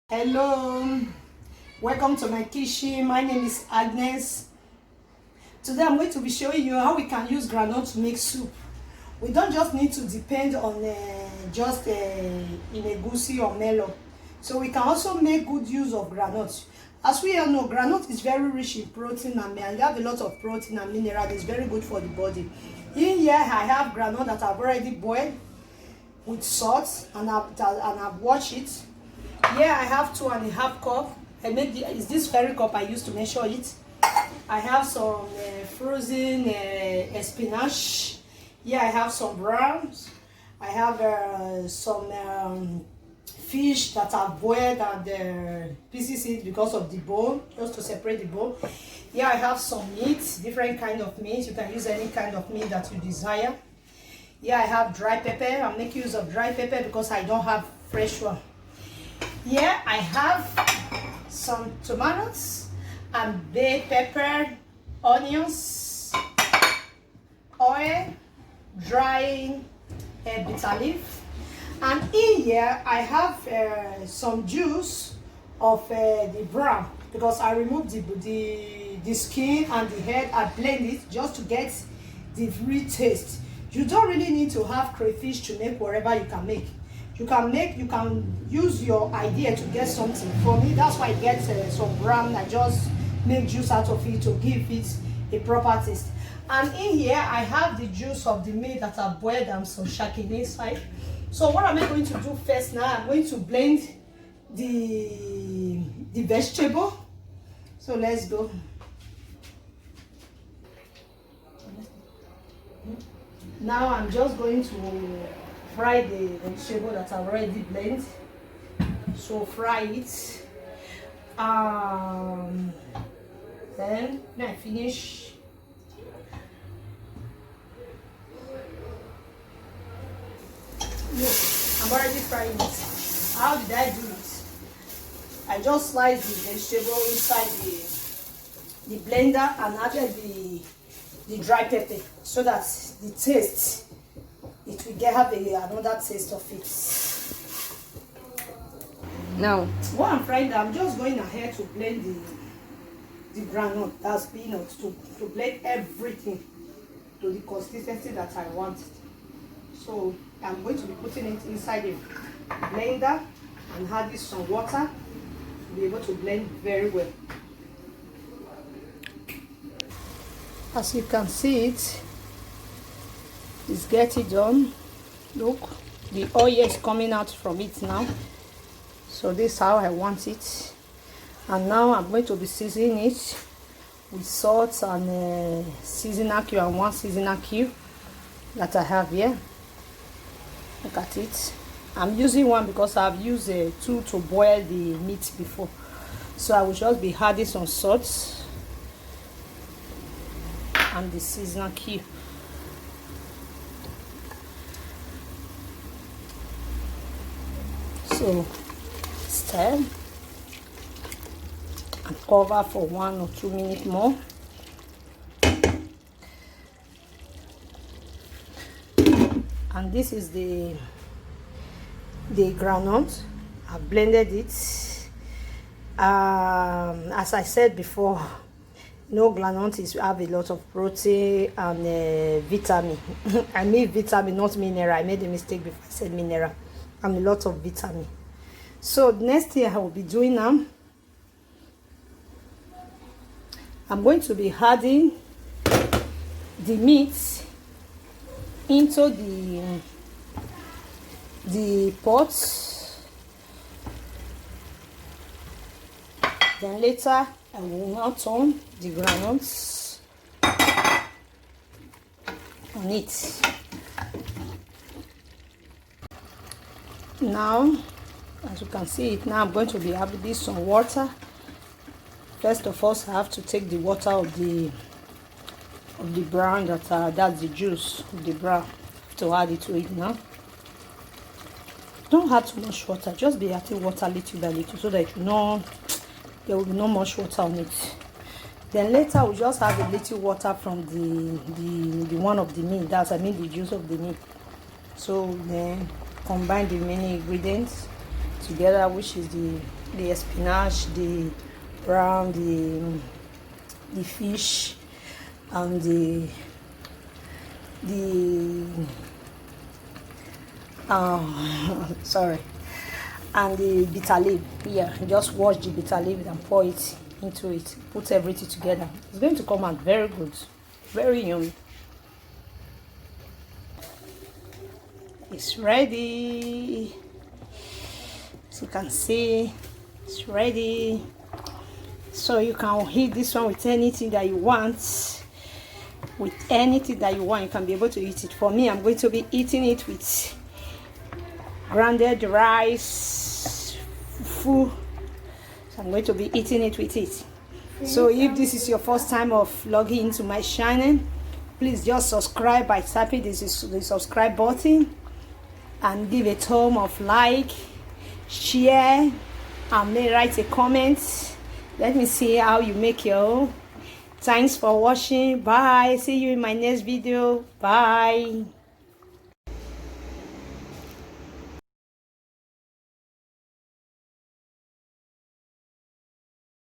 Hello, welcome to my kitchen. My name is Agnes. Today I'm going to be showing you how we can use groundnut to make soup. We don't just need to depend on inegusi or melon. So we can also make good use of groundnut. As we all know, groundnut is very rich in protein and you have a lot of protein and mineral. It's very good for the body. In here I have groundnut that I've already boiled with salt and I've washed it. Here I have 2.5 cups. Is this very cup I used to measure it. I have some frozen spinach. Here I have some browns. I have some fish that I've boiled and pieces it because of the bone, just to separate the bone. Here I have some meat, different kind of meat. You can use any kind of meat that you desire. Here I have dry pepper. I'm making use of dry pepper because I don't have fresh one. Here I have some tomatoes and bay pepper, onions, oil, dry bitter leaf, and in here I have some juice of the brown because I removed the skin and the head. I blend it just to get the real taste. You don't really need to have crayfish to make whatever you can make. You can use your idea to get something. For me, that's why I get some brown. I just make juice out of it to give it a proper taste. And in here, I have the juice of the meat that I boiled and some shaki inside. So what am I going to do first now? I'm going to blend the vegetable. So let's go. Now I'm just going to fry the vegetable that I've already blended. So fry it. Then when I finish, look, I'm already frying it. How did I do it? I just sliced the vegetable inside the blender and added the dry pepper so that the taste, it will have another taste of it. Now, while I'm frying that, I'm just going ahead to blend the groundnut, that's peanuts, to blend everything to the consistency that I want. So I'm going to be putting it inside the blender and adding some water to be able to blend very well. As you can see it's getting done. Look, the oil is coming out from it now. So this is how I want it. And now I'm going to be seasoning it with salt and seasoning cube and 1 seasoning cube that I have here. Look at it. I'm using 1 because I've used 2 to boil the meat before. So I will just be adding some salt and the seasoning cube. So stir and cover for 1 or 2 minutes more. And this is the groundnut. I've blended it. As I said before, no, groundnut have a lot of protein and vitamin. I made vitamin, not mineral. I made a mistake before I said mineral. And a lot of vitamin. So next thing I will be doing now, I'm going to be adding the meat into the pot. Then later I will now turn the groundnuts on it. Now, as you can see it, now I'm going to be adding some water. First of all, I have to take the water of the brown that's the juice of the brown, to add it to it now. Don't add too much water, just be adding water little by little so that there will be no much water on it. Then later we'll just add a little water from the one of the meat, the juice of the meat. So then combine the many ingredients together, which is the the spinach, the brown, the fish, and the sorry, and the bitter leaf. Yeah, just wash the bitter leaf and pour it into it. Put everything together. It's going to come out very good, very yummy. It's ready. As you can see, it's ready. So you can eat this one with anything that you want. With anything that you want, you can be able to eat it. For me, I'm going to be eating it with grounded rice, fufu. So I'm going to be eating it with it. So if this is your first time of logging into my channel, please just subscribe by tapping the subscribe button and give a thumb of like, share, and may write a comment. Let me see how you make your own. Thanks for watching. Bye. See you in my next video. Bye.